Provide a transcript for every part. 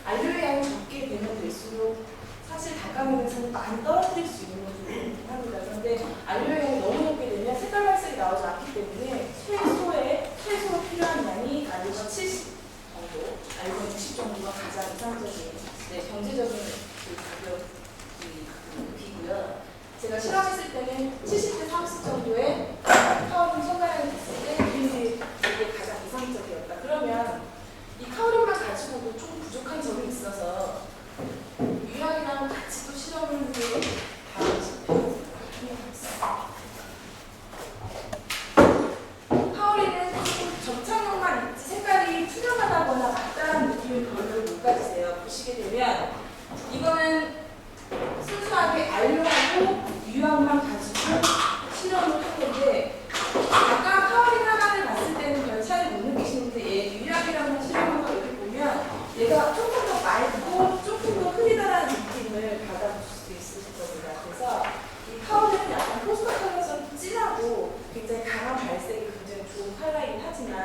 안료의 양이 적게 되면 될수록 사실 단가면에서는 많이 떨어뜨릴 수 있는 부분이긴 합니다. 그런데 안료의 양이 너무 높게 되면 색깔 발색이 나오지 않기 때문에 최소 필요한 양이 안료가 70 정도, 안료가 60 정도가 가장 이상적인 경제적인 가격이고요. 제가 실험했을 때는 70대 30 정도의 카오린 첨가량이 됐을 때 이게 가장 이상적이었다. 그러면 이 카오린만 가지고도 좀 부족한 점이 있어서 유약이랑 같이 또 실험을 후에 다음 카오린은 접착력만 있지 색깔이 투명하다거나 맞다란 느낌을 별로 못 가지세요. 보시게 되면 이거는 순수하게 알료하고 유약만 가지고 실험을 한 건데 아까 카오린 하나를 봤을 때는 별 차이 못 느끼시는데 얘 유약이라는 실험한 거 여기 보면 얘가 조금 더 맑고 조금 더 흐리다라는 느낌을 받아보실 수 있으실 겁니다. 그래서 이 카오린은 약간 포스터 컬러처럼 진하고 굉장히 강한 발색이 굉장히 좋은 컬러이긴 하지만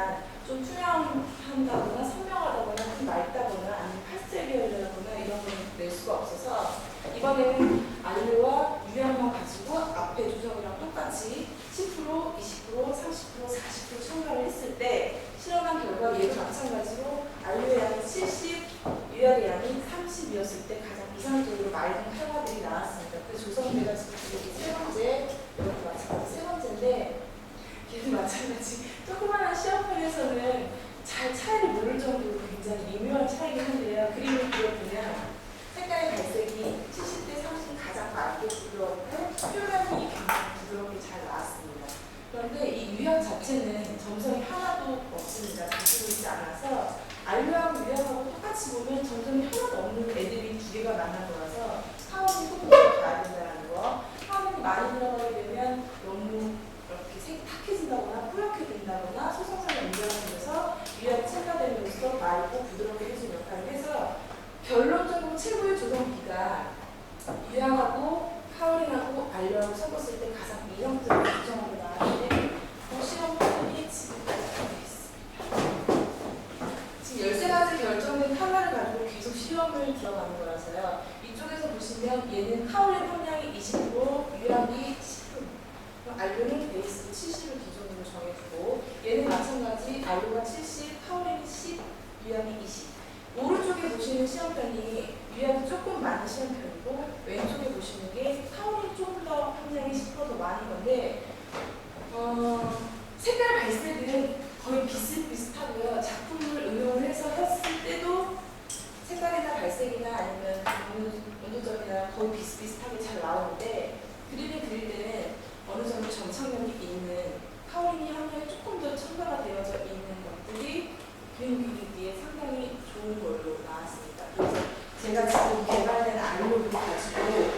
좀 투명한다거나 선명하다거나 좀 맑다거나 아니면 파스텔 계열이라거나 이런 건 낼 수가 없어서 이번에는 안료와 유약만 가지고 앞에 조성이랑 똑같이 10%, 20%, 30%, 40% 첨가를 했을 때 실험한 결과 얘도 마찬가지로 안료의 양이 70, 유약의 양이 30이었을 때 가장 이상적으로 맑은 칼라들이 나왔습니다. 그 조성대가 지금 여기 세 번째, 여기 마찬가지 세 번째인데 얘도 마찬가지 조그마한 시험편에서는 잘 차이를 모를 정도로 굉장히 미묘한 차이긴 한데요. 그림을 그려보면 색깔의 발색이 70대 30 가장 맑게 부드럽고 표면이 굉장히 부드럽게 잘 나왔습니다. 그런데 이 유약 자체는 점성이 하나도 없습니다. 가지고 있지 않아서 알료하고 유약하고 똑같이 보면 점성이 하나도 없는 애들이 두 개가 만난 거라서 카오린이 꼭 들어가야 된다는 거. 카오린이 많이 들어가게 되면 너무 이렇게 색이 탁해진다거나 뿌옇게 된다거나 소성상을 연결하면서 유약이 첨가되면서 맑고 부드럽게 해주는 역할을 해서 결론적으로 최고의 조성비가 유약하고 카오린하고 알료하고 섞었을 때 가장 이형적인 조성으로 나왔는데 그 실험들이 지금까지 되어 있습니다. 지금 13가지 결정된 컬러를 가지고 계속 시험을 들어가는 거라서요. 이쪽에서 보시면 얘는 카오린 함량이 20%, 유약이 10%, 알료는 베이스 70을 기준으로 정해주고 얘는 마찬가지 알료가 70, 카오린이 10, 유약이 20. 오른쪽에 보시는 시험편이 유약이 조금 많은 시험편이고 왼쪽에 보시는 게 카오린이 조금 더 함량이 10%더 많은 건데 색깔 발색은 거의 비슷비슷하고요. 작품을 응용을 해서 했을 때도 색깔이나 발색이나 아니면 온도점이나 거의 비슷비슷하게 잘 나오는데 그림을 그릴 때는 어느 정도 점착력이 있는 카오린이 함량이 조금 더 첨가가 되어져 있는 것들이 그림 그리기에 상당히 좋은 걸로 나왔습니다. 그래서 제가 지금 개발된 알료를 가지고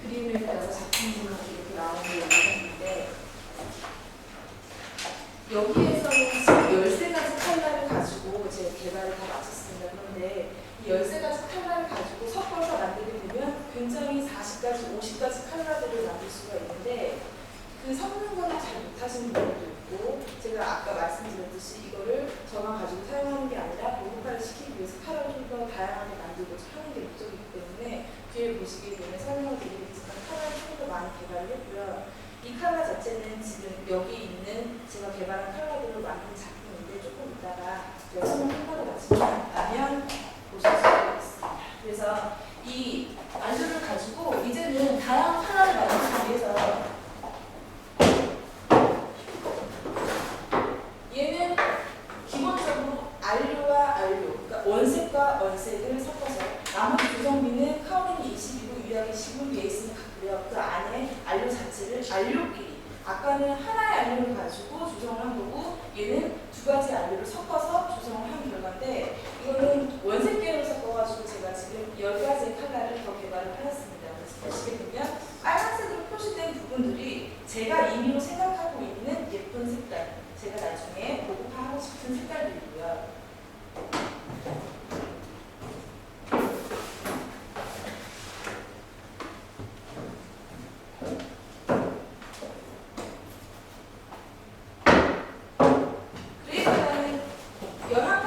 그림을 그려서 작품으로 이렇게 나오는 걸 보셨는데 여기에서는 지금 13가지 컬러를 가지고 제가 개발을 다 마쳤습니다. 그런데 이 13가지 컬러를 가지고 섞어서 만들게 되면 굉장히 40가지, 50가지 컬러들을 만들 수가 있는데 그 섞는 거를 잘 못하시는 분들도 있고 제가 아까 말씀드렸듯이 이거를 저만 가지고 사용하는 게 아니라 보급화를 시키기 위해서 컬러를 좀 더 다양하게 만들고자 하는 게 목적이기 때문에 뒤에 보시게 되면 설명을 드리겠지만 컬러를 좀 더 많이 개발을 했고요. 이 컬러 자체는 지금 여기 있는 제가 개발한 컬러들로 만든 작품인데 조금 이따가 설명 한다고 마치면 보실 수가 있습니다. 그래서 이 안료를 가지고 이제는 다양한 컬러를 만들기 위해서 얘는 기본적으로 안료와 안료, 그러니까 원색과 원색을 섞어서 나머지 조성비는 카오린이 20이고 유약이 10을 베이스는 같고요. 그 안에 안료 자체를 안료끼리 아까는 하나의 안료를 가지고 조성을 한 거고 얘는 두 가지 안료를 섞어서 조성을 한 결과인데 이거는 원색 계열을 섞어가지고 제가 지금 10가지의 컬러를 더 개발을 하였습니다. 그래서 보시게 되면 빨간색으로 표시된 부분들이 제가 임의로 생각하고 있는 예쁜 색깔, 제가 나중에 보급하고 싶은 색깔들이고요. 그레이컬러는 11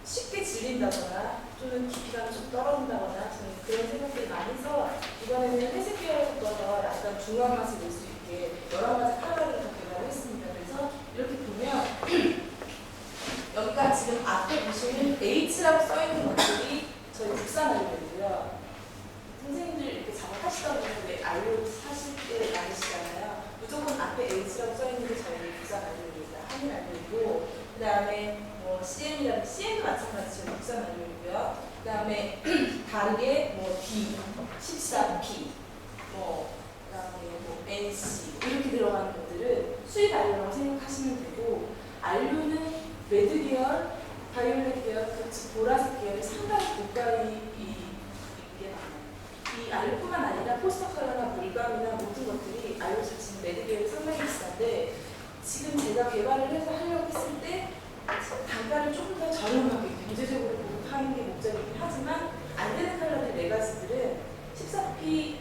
쉽게 질린다거나 또는 깊이감이 좀 떨어진다거나 저는 그런 생각들이 많이 해서 이번에는 회색 계열을 섞어서 약간 중후한 맛을 낼 수 있게 여러 가지 컬러를 더 개발했습니다. 그래서 이렇게 보면 여기가 지금 앞에 보시는 H라고 써있는 것들이 저희 국산 알료고요. 선생님들 이렇게 작업하시다 보면 왜 알료 사실 때 많으시잖아요. 무조건 앞에 H라고 써있는 게 저희 국산 알료입니다. 한일 알료이고 그 다음에 뭐 CM이라든지 CM도 마찬가지 저희 국산 알료이고요. 그 다음에 다르게 뭐 D, 14P, 뭐 그다음에 뭐 NC 이렇게 들어가는 것들은 수입 알료라고 생각하시면 되고 알료는 레드 계열, 바이올렛 계열, 그렇지 보라색 계열이 상당히 고가의 이게 많아요. 이 알료뿐만 아니라 포스터 컬러나 물감이나 모든 것들이 알료 자체는 레드 계열이 상당히 비싼데 지금 제가 개발을 해서 하려고 했을 때 단가를 조금 더 저렴하게 경제적으로 보급하는 게 목적이긴 하지만 안 되는 컬러들 네 가지들은 14P